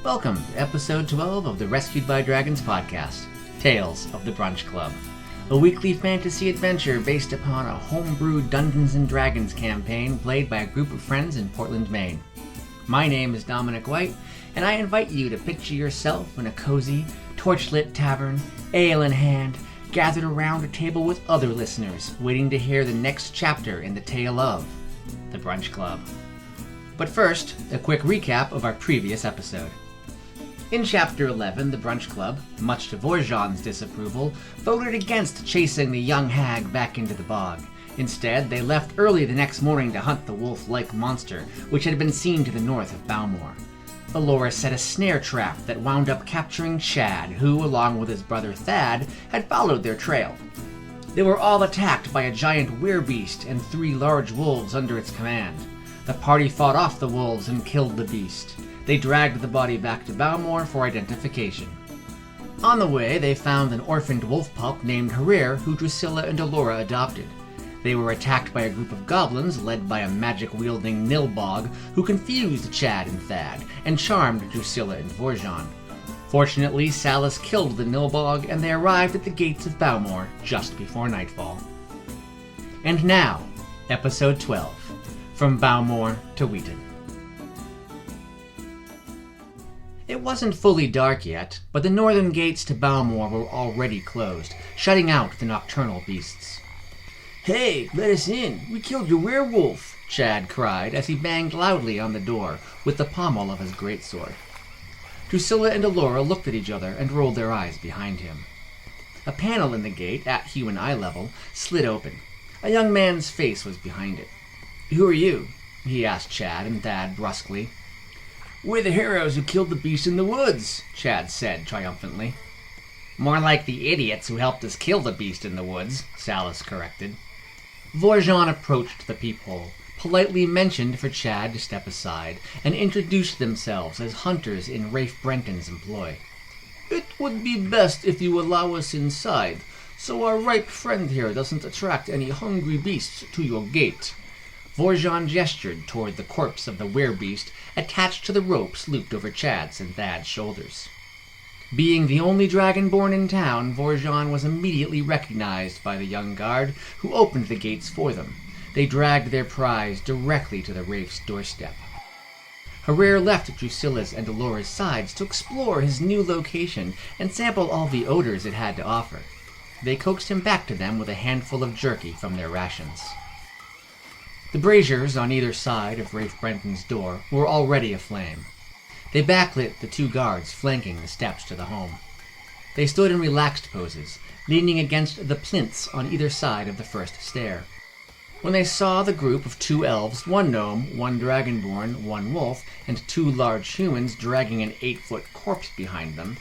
Welcome to episode 12 of the Rescued by Dragons podcast, Tales of the Brunch Club, a weekly fantasy adventure based upon a homebrewed Dungeons & Dragons campaign played by a group of friends in Portland, Maine. My name is Dominic White, and I invite you to picture yourself in a cozy, torchlit tavern, ale in hand, gathered around a table with other listeners, waiting to hear the next chapter in the tale of the Brunch Club. But first, a quick recap of our previous episode. In Chapter 11, the Brunch Club, much to Vorjon's disapproval, voted against chasing the young hag back into the bog. Instead, they left early the next morning to hunt the wolf-like monster, which had been seen to the north of Boughmoor. Allura set a snare trap that wound up capturing Chad, who, along with his brother Thad, had followed their trail. They were all attacked by a giant werebeast and 3 large wolves under its command. The party fought off the wolves and killed the beast. They dragged the body back to Boughmoor for identification. On the way, they found an orphaned wolf pup named Harir, who Drusilla and Allura adopted. They were attacked by a group of goblins led by a magic-wielding Nilbog, who confused Chad and Thad, and charmed Drusilla and Vorjon. Fortunately, Salus killed the Nilbog, and they arrived at the gates of Boughmoor just before nightfall. And now, Episode 12, From Boughmoor to Wheaton. It wasn't fully dark yet, but the northern gates to Boughmoor were already closed, shutting out the nocturnal beasts. "Hey, let us in! We killed your werewolf!" Chad cried as he banged loudly on the door with the pommel of his greatsword. Drusilla and Allura looked at each other and rolled their eyes behind him. A panel in the gate, at human eye level, slid open. A young man's face was behind it. "Who are you?" he asked Chad and Thad brusquely. "We're the heroes who killed the beast in the woods," Chad said triumphantly. "More like the idiots who helped us kill the beast in the woods," Salus corrected. Vorjon approached the peephole, politely mentioned for Chad to step aside, and introduced themselves as hunters in Rafe Brenton's employ. "It would be best if you allow us inside, so our ripe friend here doesn't attract any hungry beasts to your gate." Vorjon gestured toward the corpse of the werebeast attached to the ropes looped over Chad's and Thad's shoulders. Being the only dragonborn in town, Vorjon was immediately recognized by the young guard, who opened the gates for them. They dragged their prize directly to the Rafe's doorstep. Harir left Drusilla's and Allura's sides to explore his new location and sample all the odors it had to offer. They coaxed him back to them with a handful of jerky from their rations. The braziers on either side of Rafe Brenton's door were already aflame. They backlit the 2 guards flanking the steps to the home. They stood in relaxed poses, leaning against the plinths on either side of the first stair. When they saw the group of 2 elves, 1 gnome, 1 dragonborn, 1 wolf, and 2 large humans dragging an 8-foot corpse behind them,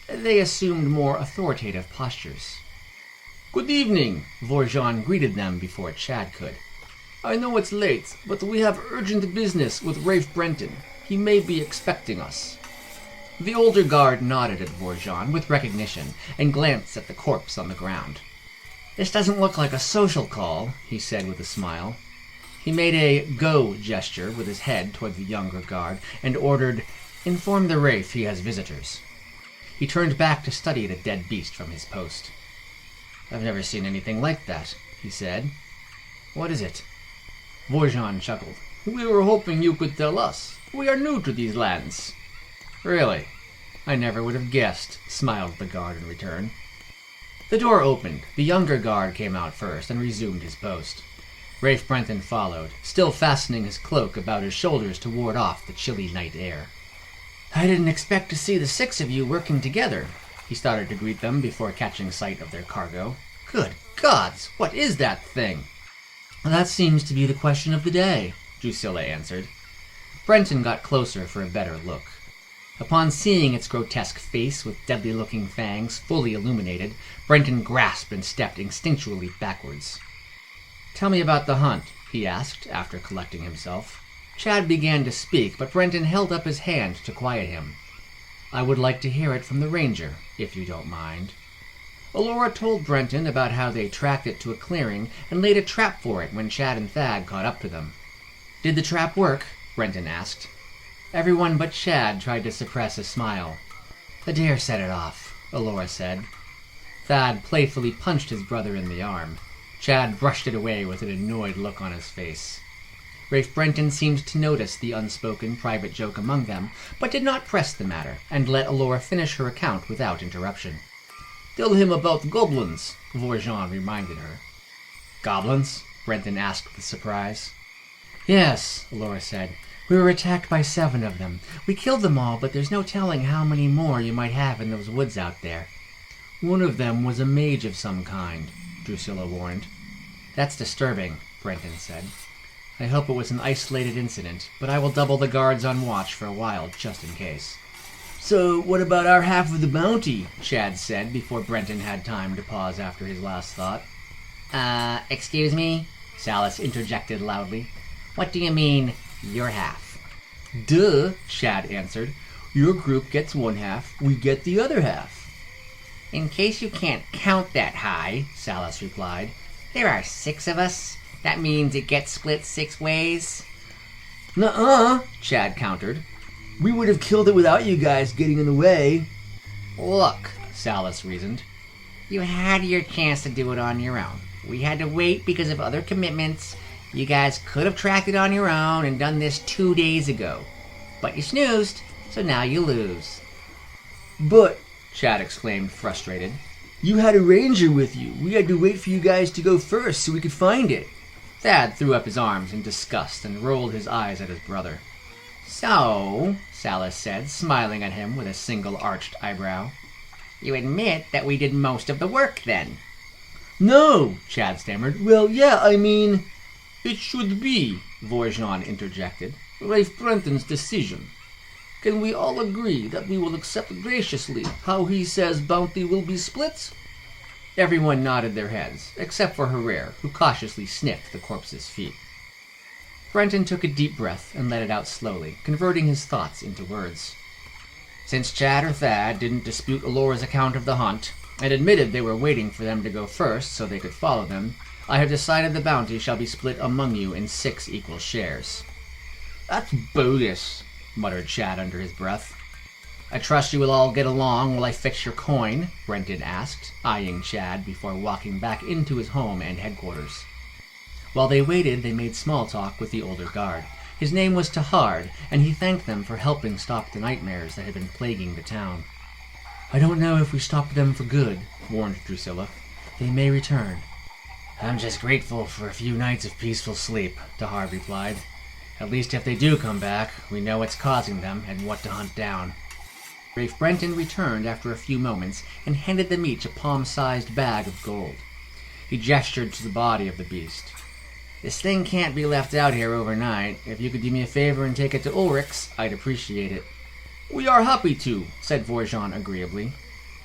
they assumed more authoritative postures. "Good evening," Vorjon greeted them before Chad could. "I know it's late, but we have urgent business with Rafe Brenton. He may be expecting us." The older guard nodded at Vorjon with recognition and glanced at the corpse on the ground. "This doesn't look like a social call," he said with a smile. He made a go gesture with his head toward the younger guard and ordered, "Inform the Rafe he has visitors." He turned back to study the dead beast from his post. "I've never seen anything like that," he said. "What is it?" Vorjon chuckled. "We were hoping you could tell us. We are new to these lands." "Really? I never would have guessed," smiled the guard in return. The door opened. The younger guard came out first and resumed his post. Rafe Brenton followed, still fastening his cloak about his shoulders to ward off the chilly night air. "I didn't expect to see the 6 of you working together," he started to greet them before catching sight of their cargo. "Good gods, what is that thing?" "That seems to be the question of the day," Drusilla answered. Brenton got closer for a better look. Upon seeing its grotesque face with deadly-looking fangs fully illuminated, Brenton grasped and stepped instinctually backwards. "Tell me about the hunt," he asked, after collecting himself. Chad began to speak, but Brenton held up his hand to quiet him. "I would like to hear it from the ranger, if you don't mind." Allura told Brenton about how they tracked it to a clearing and laid a trap for it when Chad and Thad caught up to them. "Did the trap work?" Brenton asked. Everyone but Chad tried to suppress a smile. "The dare set it off," Alora said. Thad playfully punched his brother in the arm. Chad brushed it away with an annoyed look on his face. Rafe Brenton seemed to notice the unspoken private joke among them, but did not press the matter, and let Alora finish her account without interruption. "Tell him about the goblins," Vorjean reminded her. "Goblins?" Brenton asked with surprise. "Yes," Alora said. "We were attacked by 7 of them. We killed them all, but there's no telling how many more you might have in those woods out there." "One of them was a mage of some kind," Drusilla warned. "That's disturbing," Brenton said. "I hope it was an isolated incident, but I will double the guards on watch for a while, just in case." "So, what about our half of the bounty?" Chad said, before Brenton had time to pause after his last thought. Excuse me?" Salas interjected loudly. "What do you mean, your half?" "Duh," Chad answered. "Your group gets one half, we get the other half." "In case you can't count that high," Salas replied, "there are 6 of us. That means it gets split 6 ways." "Nuh-uh," Chad countered. "We would have killed it without you guys getting in the way." "Look," Salas reasoned, "you had your chance to do it on your own. We had to wait because of other commitments. You guys could have tracked it on your own and done this 2 days ago. But you snoozed, so now you lose." "But," Chad exclaimed, frustrated, "you had a ranger with you. We had to wait for you guys to go first so we could find it." Thad threw up his arms in disgust and rolled his eyes at his brother. "So," Salas said, smiling at him with a single arched eyebrow, "you admit that we did most of the work, then?" "No," Chad stammered. "Well, yeah, I mean—" "It should be," Vorjean interjected, "Rafe Brenton's decision. Can we all agree that we will accept graciously how he says bounty will be split?" Everyone nodded their heads, except for Herrera, who cautiously sniffed the corpse's feet. Brenton took a deep breath and let it out slowly, converting his thoughts into words. Since Chad or Thad didn't dispute Alora's account of the hunt, and admitted they were waiting for them to go first so they could follow them, I have decided the bounty shall be split among you in 6 equal shares. "That's bogus," muttered Chad under his breath. "I trust you will all get along while I fix your coin?" Brenton asked, eyeing Chad before walking back into his home and headquarters. While they waited, they made small talk with the older guard. His name was Tahard, and he thanked them for helping stop the nightmares that had been plaguing the town. "I don't know if we stopped them for good," warned Drusilla. "They may return." "I'm just grateful for a few nights of peaceful sleep," Tahard replied. "At least if they do come back, we know what's causing them and what to hunt down." Rafe Brenton returned after a few moments and handed them each a palm-sized bag of gold. He gestured to the body of the beast. "This thing can't be left out here overnight. If you could do me a favor and take it to Ulrich's, I'd appreciate it." "We are happy to," said Vorjean agreeably.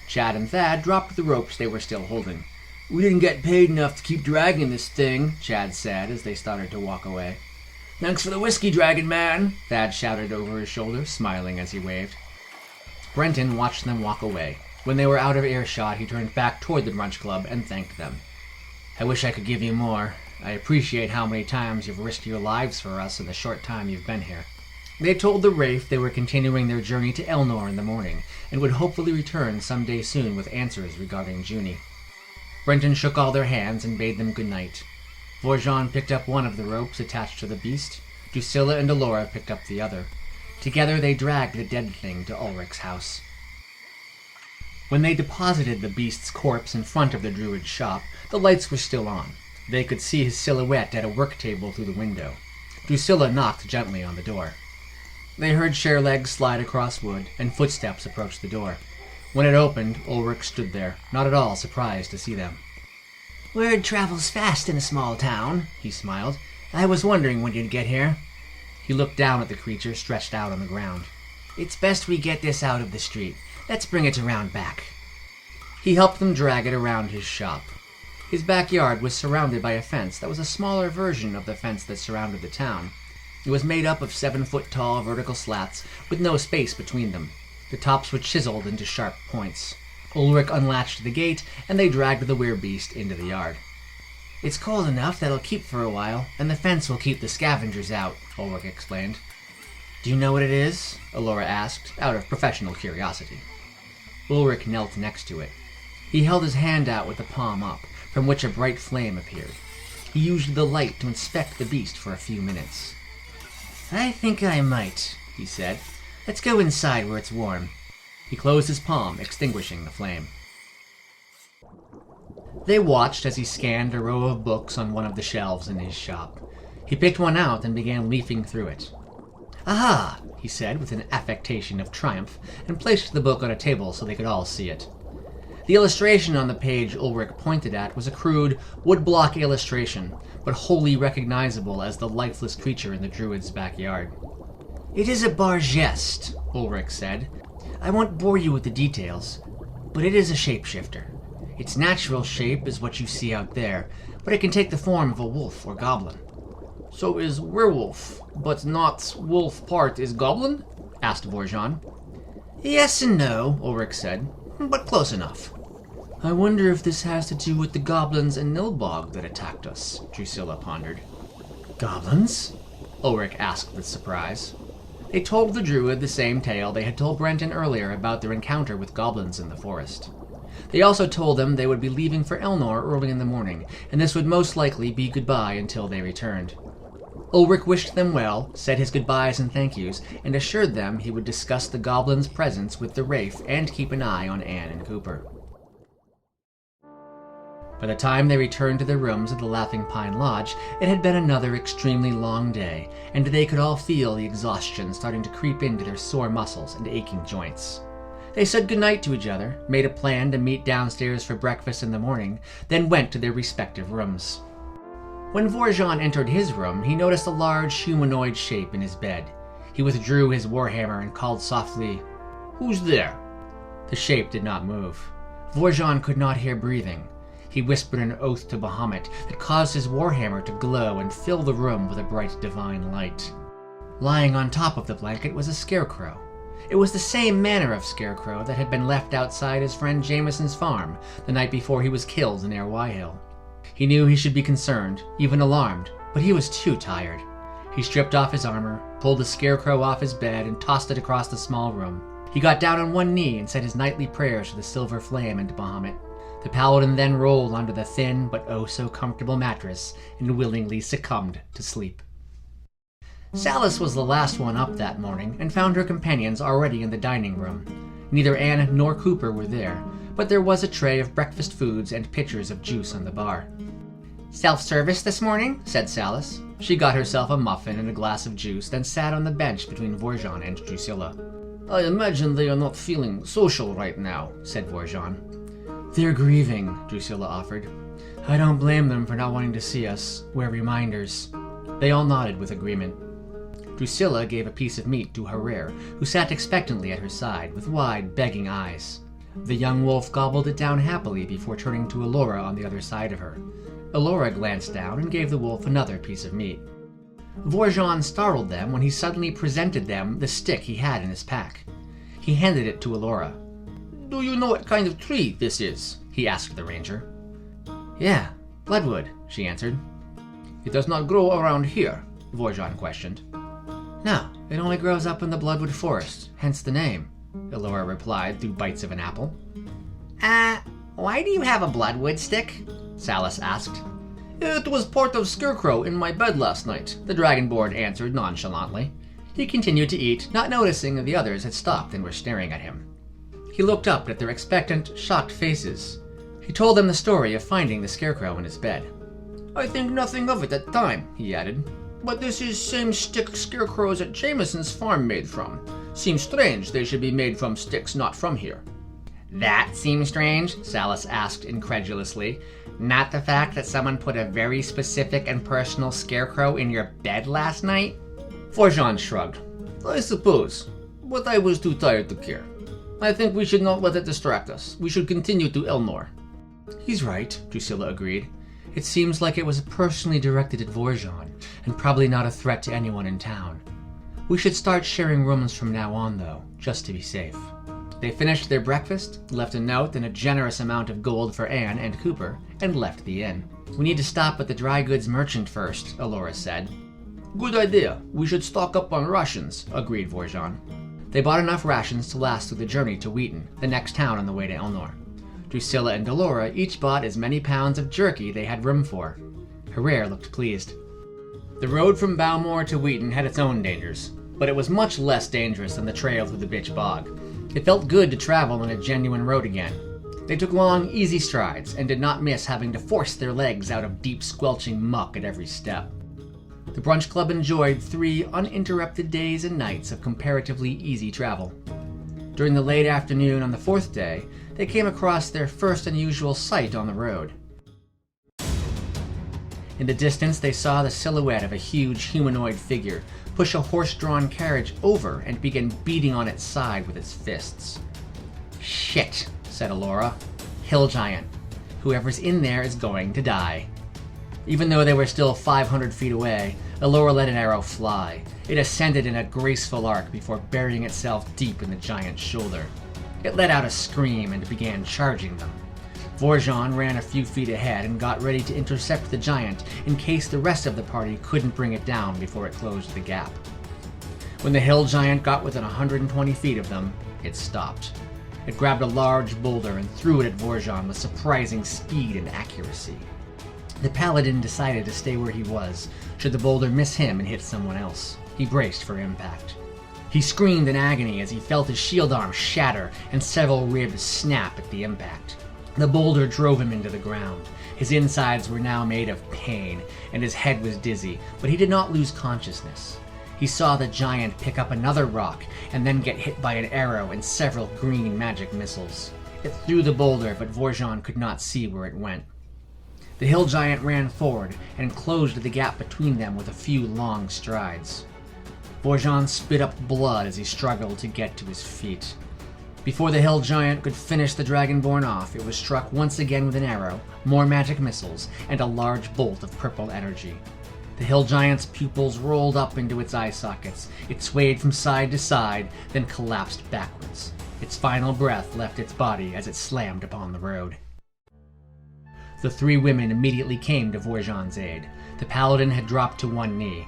Chad and Thad dropped the ropes they were still holding. "We didn't get paid enough to keep dragging this thing," Chad said as they started to walk away. "Thanks for the whiskey, Dragon Man," Thad shouted over his shoulder, smiling as he waved. Brenton watched them walk away. When they were out of earshot, he turned back toward the Brunch Club and thanked them. "I wish I could give you more. I appreciate how many times you've risked your lives for us in the short time you've been here." They told the Wraith they were continuing their journey to Elnor in the morning, and would hopefully return some day soon with answers regarding Junie. Brenton shook all their hands and bade them good night. Vorjean picked up one of the ropes attached to the beast. Drusilla and Alora picked up the other. Together they dragged the dead thing to Ulrich's house. When they deposited the beast's corpse in front of the druid's shop, the lights were still on. They could see his silhouette at a work table through the window. Drusilla knocked gently on the door. They heard Sherleg slide across wood, and footsteps approached the door. When it opened, Ulrich stood there, not at all surprised to see them. "Word travels fast in a small town," he smiled. "I was wondering when you'd get here." He looked down at the creature stretched out on the ground. "It's best we get this out of the street. Let's bring it around back." He helped them drag it around his shop. His backyard was surrounded by a fence that was a smaller version of the fence that surrounded the town. It was made up of 7-foot-tall vertical slats with no space between them. The tops were chiseled into sharp points. Ulrich unlatched the gate, and they dragged the werebeast into the yard. "It's cold enough that it'll keep for a while, and the fence will keep the scavengers out," Ulrich explained. Do you know what it is? Elora asked, out of professional curiosity. Ulrich knelt next to it. He held his hand out with the palm up, from which a bright flame appeared. He used the light to inspect the beast for a few minutes. I think I might, he said. Let's go inside where it's warm. He closed his palm, extinguishing the flame. They watched as he scanned a row of books on one of the shelves in his shop. He picked one out and began leafing through it. Aha, he said with an affectation of triumph, and placed the book on a table so they could all see it. The illustration on the page Ulrich pointed at was a crude, woodblock illustration, but wholly recognizable as the lifeless creature in the druid's backyard. It is a bargest, Ulrich said. I won't bore you with the details, but it is a shapeshifter. Its natural shape is what you see out there, but it can take the form of a wolf or goblin. So is werewolf, but not wolf part is goblin? Asked Vorjon. Yes and no, Ulrich said, but close enough. I wonder if this has to do with the goblins in Nilbog that attacked us, Drusilla pondered. Goblins? Ulrich asked with surprise. They told the druid the same tale they had told Brenton earlier about their encounter with goblins in the forest. They also told them they would be leaving for Elnor early in the morning, and this would most likely be goodbye until they returned. Ulrich wished them well, said his goodbyes and thank yous, and assured them he would discuss the goblins' presence with the Wraith and keep an eye on Anne and Cooper. By the time they returned to their rooms at the Laughing Pine Lodge, it had been another extremely long day, and they could all feel the exhaustion starting to creep into their sore muscles and aching joints. They said goodnight to each other, made a plan to meet downstairs for breakfast in the morning, then went to their respective rooms. When Vorjon entered his room, he noticed a large humanoid shape in his bed. He withdrew his warhammer and called softly, "Who's there?" The shape did not move. Vorjon could not hear breathing. He whispered an oath to Bahamut that caused his warhammer to glow and fill the room with a bright divine light. Lying on top of the blanket was a scarecrow. It was the same manner of scarecrow that had been left outside his friend Jameson's farm the night before he was killed near Wyhill. He knew he should be concerned, even alarmed, but he was too tired. He stripped off his armor, pulled the scarecrow off his bed, and tossed it across the small room. He got down on one knee and said his nightly prayers to the silver flame and Bahamut. The paladin then rolled onto the thin but oh-so-comfortable mattress and willingly succumbed to sleep. Salis was the last one up that morning and found her companions already in the dining room. Neither Anne nor Cooper were there, but there was a tray of breakfast foods and pitchers of juice on the bar. "Self-service this morning?" said Salis. She got herself a muffin and a glass of juice, then sat on the bench between Vorjon and Drusilla. "I imagine they are not feeling social right now," said Vorjon. "They're grieving," Drusilla offered. "I don't blame them for not wanting to see us. We're reminders." They all nodded with agreement. Drusilla gave a piece of meat to Harir, who sat expectantly at her side, with wide, begging eyes. The young wolf gobbled it down happily before turning to Elora on the other side of her. Elora glanced down and gave the wolf another piece of meat. Vorjon startled them when he suddenly presented them the stick he had in his pack. He handed it to Elora. "Do you know what kind of tree this is?" he asked the ranger. "Yeah, bloodwood," she answered. "It does not grow around here?" Vorjon questioned. "No, it only grows up in the bloodwood forest, hence the name," Elora replied through bites of an apple. Why do you have a bloodwood stick?" Salis asked. "It was part of scarecrow in my bed last night," the dragonborn answered nonchalantly. He continued to eat, not noticing that the others had stopped and were staring at him. He looked up at their expectant, shocked faces. He told them the story of finding the scarecrow in his bed. "I think nothing of it at the time," he added. "But this is same stick scarecrows at Jameson's farm made from. Seems strange they should be made from sticks not from here." "That seems strange?" Salis asked incredulously. "Not the fact that someone put a very specific and personal scarecrow in your bed last night?" Vorjon shrugged. "I suppose, but I was too tired to care. I think we should not let it distract us. We should continue to Elnor." "He's right," Drusilla agreed. "It seems like it was personally directed at Vorjon, and probably not a threat to anyone in town. We should start sharing rooms from now on, though, just to be safe." They finished their breakfast, left a note and a generous amount of gold for Anne and Cooper, and left the inn. "We need to stop at the dry goods merchant first," Elora said. Good idea. We should stock up on rations, agreed Vorjan. They bought enough rations to last through the journey to Wheaton, the next town on the way to Elnor. Drusilla and Delora each bought as many pounds of jerky they had room for. Herrera looked pleased. The road from Boughmoor to Wheaton had its own dangers, but it was much less dangerous than the trail through the Bitch Bog. It felt good to travel on a genuine road again. They took long, easy strides and did not miss having to force their legs out of deep, squelching muck at every step. The Brunch Club enjoyed 3 uninterrupted days and nights of comparatively easy travel. During the late afternoon on the 4th day, they came across their first unusual sight on the road. In the distance, they saw the silhouette of a huge humanoid figure push a horse-drawn carriage over and begin beating on its side with its fists. "Shit," said Alora. "Hill giant. Whoever's in there is going to die." Even though they were still 500 feet away, Alora let an arrow fly. It ascended in a graceful arc before burying itself deep in the giant's shoulder. It let out a scream and began charging them. Vorjan ran a few feet ahead and got ready to intercept the giant in case the rest of the party couldn't bring it down before it closed the gap. When the hill giant got within 120 feet of them, it stopped. It grabbed a large boulder and threw it at Vorjan with surprising speed and accuracy. The paladin decided to stay where he was, should the boulder miss him and hit someone else. He braced for impact. He screamed in agony as he felt his shield arm shatter and several ribs snap at the impact. The boulder drove him into the ground. His insides were now made of pain, and his head was dizzy, but he did not lose consciousness. He saw the giant pick up another rock and then get hit by an arrow and several green magic missiles. It threw the boulder, but Vorjan could not see where it went. The hill giant ran forward and closed the gap between them with a few long strides. Vorjan spit up blood as he struggled to get to his feet. Before the hill giant could finish the dragonborn off, it was struck once again with an arrow, more magic missiles, and a large bolt of purple energy. The hill giant's pupils rolled up into its eye sockets. It swayed from side to side, then collapsed backwards. Its final breath left its body as it slammed upon the road. The 3 women immediately came to Vorjan's aid. The paladin had dropped to one knee.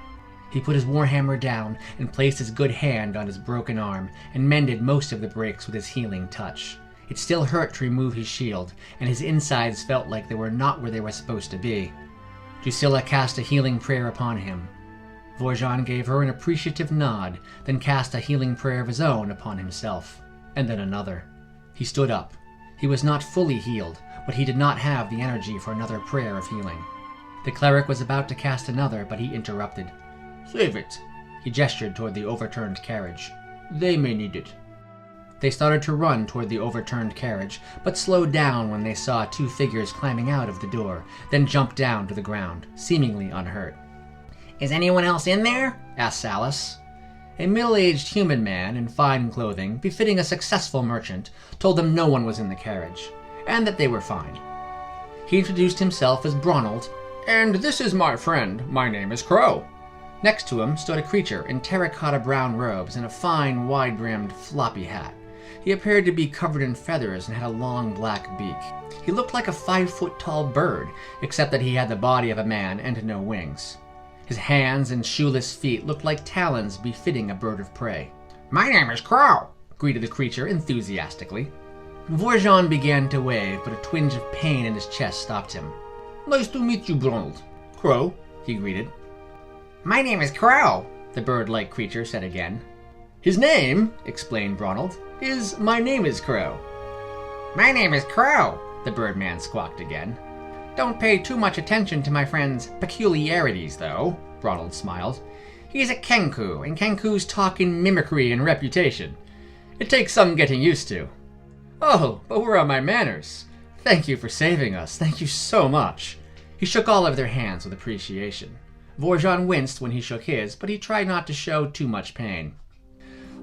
He put his warhammer down and placed his good hand on his broken arm and mended most of the breaks with his healing touch. It still hurt to remove his shield, and his insides felt like they were not where they were supposed to be. Drusilla cast a healing prayer upon him. Vorjan gave her an appreciative nod, then cast a healing prayer of his own upon himself, and then another. He stood up. He was not fully healed, but he did not have the energy for another prayer of healing. The cleric was about to cast another, but he interrupted. "Save it." He gestured toward the overturned carriage. "They may need it." They started to run toward the overturned carriage, but slowed down when they saw 2 figures climbing out of the door, then jumped down to the ground, seemingly unhurt. "Is anyone else in there?" asked Salas. A middle-aged human man in fine clothing, befitting a successful merchant, told them no one was in the carriage, and that they were fine. He introduced himself as Bronald, "And this is my friend. My name is Crow." Next to him stood a creature in terracotta brown robes and a fine, wide-brimmed, floppy hat. He appeared to be covered in feathers and had a long black beak. He looked like a 5-foot-tall bird, except that he had the body of a man and no wings. His hands and shoeless feet looked like talons befitting a bird of prey. "My name is Crow," greeted the creature enthusiastically. Vorjan began to wave, but a twinge of pain in his chest stopped him. "Nice to meet you, Bronald." "Crow," he greeted. "My name is Crow," the bird-like creature said again. "His name," explained Bronald, "is My Name is Crow." "My name is Crow," the birdman squawked again. "Don't pay too much attention to my friend's peculiarities, though," Bronald smiled. "He's a Kenku, and Kenkus talk in mimicry and reputation. It takes some getting used to." "Oh, but where are my manners? Thank you for saving us. Thank you so much." He shook all of their hands with appreciation. Vorjan winced when he shook his, but he tried not to show too much pain.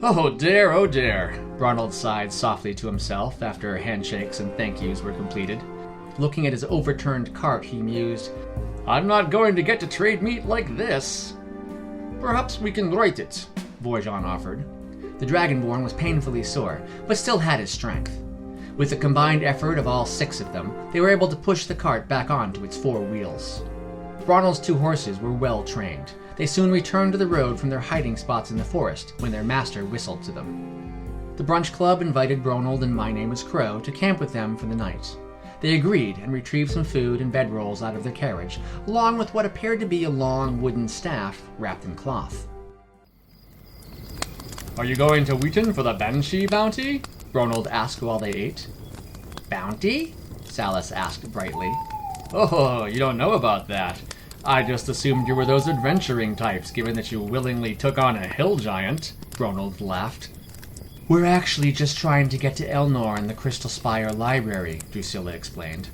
Oh dear, Bronald sighed softly to himself after handshakes and thank yous were completed. Looking at his overturned cart, he mused, "I'm not going to get to trade meat like this." "Perhaps we can right it," Vorjan offered. The Dragonborn was painfully sore, but still had his strength. With the combined effort of all 6 of them, they were able to push the cart back onto its 4 wheels. Bronald's 2 horses were well trained. They soon returned to the road from their hiding spots in the forest when their master whistled to them. The Brunch Club invited Ronald and My Name is Crow to camp with them for the night. They agreed and retrieved some food and bedrolls out of their carriage, along with what appeared to be a long wooden staff wrapped in cloth. Are you going to Wheaton for the Banshee bounty? Ronald asked while they ate. Bounty? Sallis asked brightly. Oh, you don't know about that. I just assumed you were those adventuring types, given that you willingly took on a hill giant. Ronald laughed. We're actually just trying to get to Elnor and the Crystal Spire Library, Drusilla explained.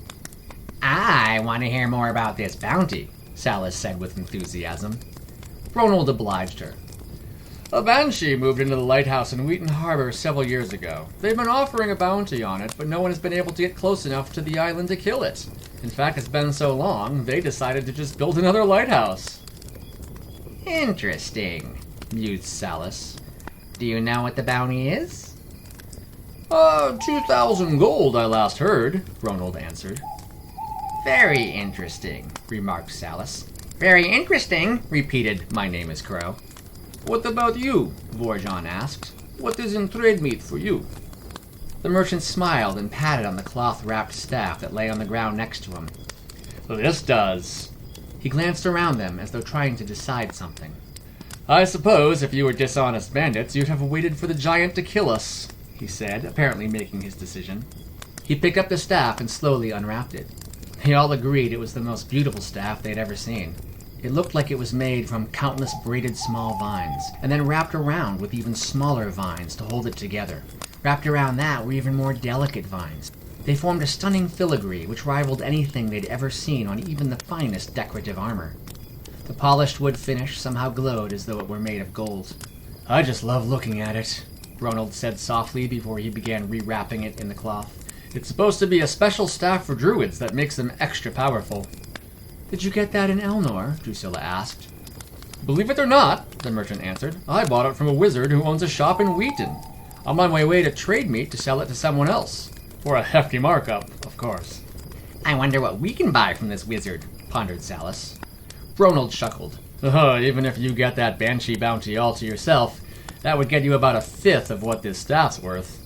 I want to hear more about this bounty, Sallis said with enthusiasm. Ronald obliged her. A banshee moved into the lighthouse in Wheaton Harbor several years ago. They've been offering a bounty on it, but no one has been able to get close enough to the island to kill it. In fact, it's been so long, they decided to just build another lighthouse. Interesting, mused Sallis. Do you know what the bounty is? 2,000 gold, I last heard, Ronald answered. Very interesting, remarked Sallis. Very interesting, repeated My Name is Crow. What about you? Vorjon asked. What is in trade meat for you? The merchant smiled and patted on the cloth-wrapped staff that lay on the ground next to him. This does. He glanced around them as though trying to decide something. I suppose if you were dishonest bandits, you'd have waited for the giant to kill us, he said, apparently making his decision. He picked up the staff and slowly unwrapped it. They all agreed it was the most beautiful staff they'd ever seen. It looked like it was made from countless braided small vines, and then wrapped around with even smaller vines to hold it together. Wrapped around that were even more delicate vines. They formed a stunning filigree which rivaled anything they'd ever seen on even the finest decorative armor. The polished wood finish somehow glowed as though it were made of gold. I just love looking at it, Ronald said softly before he began rewrapping it in the cloth. It's supposed to be a special staff for druids that makes them extra powerful. Did you get that in Elnor? Drusilla asked. Believe it or not, the merchant answered, I bought it from a wizard who owns a shop in Wheaton. I'm on my way to trade meat to sell it to someone else. For a hefty markup, of course. I wonder what we can buy from this wizard, pondered Sallis. Ronald chuckled. Even if you get that banshee bounty all to yourself, that would get you about a fifth of what this staff's worth.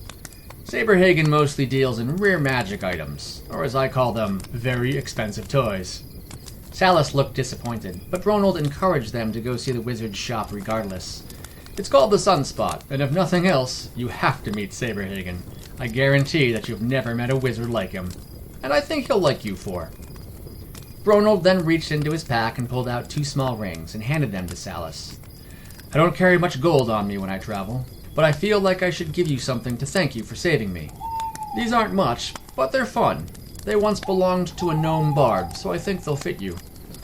Saberhagen mostly deals in rare magic items, or as I call them, very expensive toys. Sallis looked disappointed, but Ronald encouraged them to go see the wizard's shop regardless. It's called the Sunspot, and if nothing else, you have to meet Saberhagen. I guarantee that you've never met a wizard like him, and I think he'll like you for. Ronald then reached into his pack and pulled out 2 small rings and handed them to Sallis. I don't carry much gold on me when I travel, but I feel like I should give you something to thank you for saving me. These aren't much, but they're fun. They once belonged to a gnome bard, so I think they'll fit you.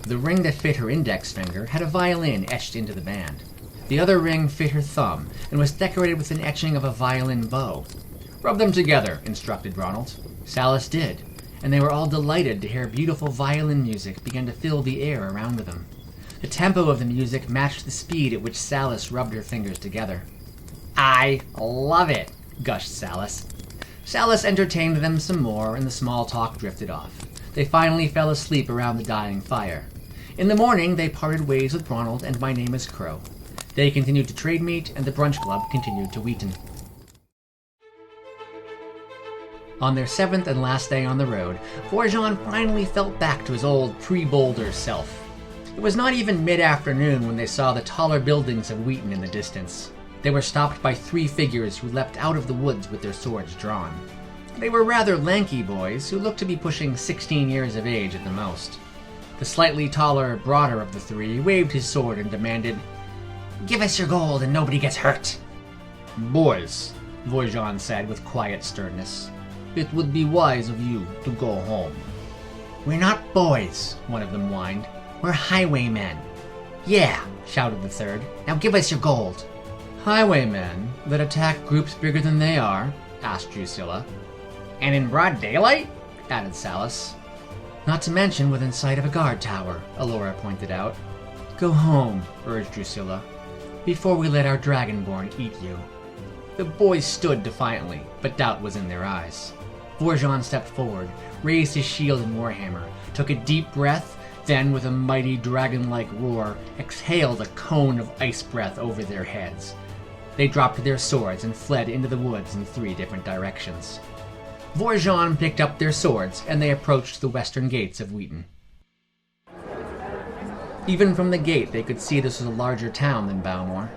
The ring that fit her index finger had a violin etched into the band. The other ring fit her thumb and was decorated with an etching of a violin bow. Rub them together, instructed Ronald. Sallis did, and they were all delighted to hear beautiful violin music begin to fill the air around them. The tempo of the music matched the speed at which Sallis rubbed her fingers together. I love it, gushed Sallis. Sallis entertained them some more, and the small talk drifted off. They finally fell asleep around the dying fire. In the morning, they parted ways with Ronald and My Name is Crow. They continued to trade meat, and the Brunch Club continued to Wheaton. On their 7th and last day on the road, Vorjon finally felt back to his old pre-Boulder self. It was not even mid-afternoon when they saw the taller buildings of Wheaton in the distance. They were stopped by 3 figures who leapt out of the woods with their swords drawn. They were rather lanky boys who looked to be pushing 16 years of age at the most. The slightly taller, broader of the 3 waved his sword and demanded, "Give us your gold and nobody gets hurt." "Boys," Vorjon said with quiet sternness, "it would be wise of you to go home." "We're not boys," one of them whined. "We're highwaymen." "Yeah," shouted the third. "Now give us your gold." "Highwaymen that attack groups bigger than they are?" asked Drusilla. "And in broad daylight?" added Sallis. "Not to mention within sight of a guard tower," Alora pointed out. "Go home," urged Drusilla, "before we let our dragonborn eat you." The boys stood defiantly, but doubt was in their eyes. Vorjon stepped forward, raised his shield and warhammer, took a deep breath, then with a mighty dragon-like roar, exhaled a cone of ice breath over their heads. They dropped their swords and fled into the woods in 3 different directions. Vorjon picked up their swords, and they approached the western gates of Wheaton. Even from the gate, they could see this was a larger town than Boughmoor.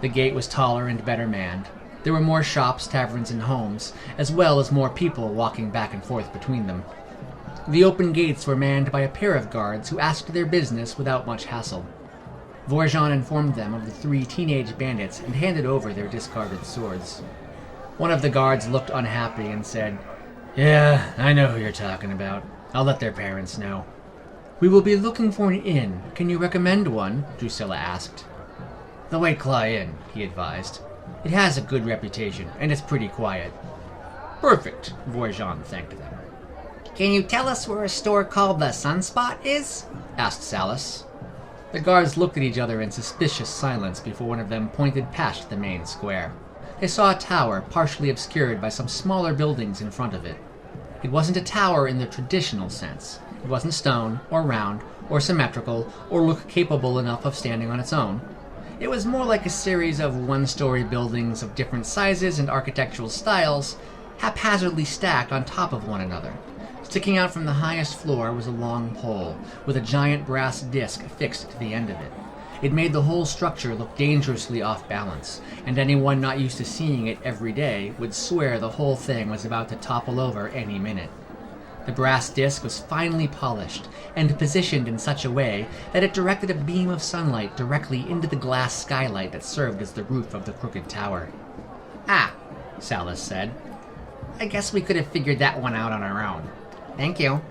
The gate was taller and better manned. There were more shops, taverns, and homes, as well as more people walking back and forth between them. The open gates were manned by a pair of guards who asked their business without much hassle. Vorjon informed them of the 3 teenage bandits and handed over their discarded swords. One of the guards looked unhappy and said, "Yeah, I know who you're talking about. I'll let their parents know." "We will be looking for an inn. Can you recommend one?" Drusilla asked. "The White Claw Inn," he advised. "It has a good reputation, and it's pretty quiet." "Perfect," Vorjon thanked them. "Can you tell us where a store called the Sunspot is?" asked Salas. The guards looked at each other in suspicious silence before one of them pointed past the main square. They saw a tower partially obscured by some smaller buildings in front of it. It wasn't a tower in the traditional sense. It wasn't stone, or round, or symmetrical, or looked capable enough of standing on its own. It was more like a series of 1-story buildings of different sizes and architectural styles, haphazardly stacked on top of one another. Sticking out from the highest floor was a long pole, with a giant brass disc fixed to the end of it. It made the whole structure look dangerously off balance, and anyone not used to seeing it every day would swear the whole thing was about to topple over any minute. The brass disc was finely polished and positioned in such a way that it directed a beam of sunlight directly into the glass skylight that served as the roof of the crooked tower. "Ah," Salas said. "I guess we could have figured that one out on our own. Thank you."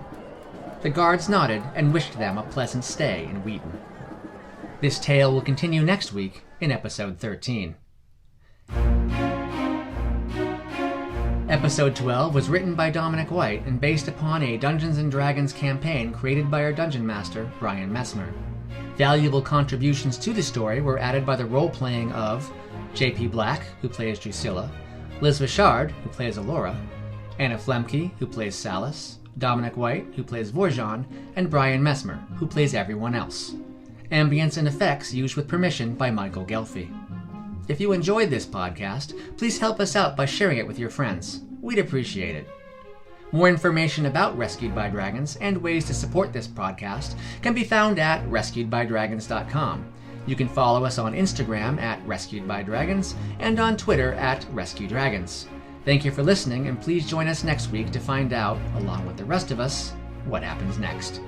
The guards nodded and wished them a pleasant stay in Wheaton. This tale will continue next week in episode 13. Episode 12 was written by Dominic White and based upon a Dungeons & Dragons campaign created by our dungeon master, Brian Messmer. Valuable contributions to the story were added by the role-playing of J.P. Black, who plays Drusilla, Liz Richard, who plays Alora, Anna Flemke, who plays Salas, Dominic White, who plays Vorjon, and Brian Messmer, who plays everyone else. Ambience and effects used with permission by Michael Gelfi. If you enjoyed this podcast, please help us out by sharing it with your friends. We'd appreciate it. More information about Rescued by Dragons and ways to support this podcast can be found at rescuedbydragons.com. You can follow us on Instagram at Rescued by Dragons and on Twitter at RescueDragons. Thank you for listening, and please join us next week to find out, along with the rest of us, what happens next.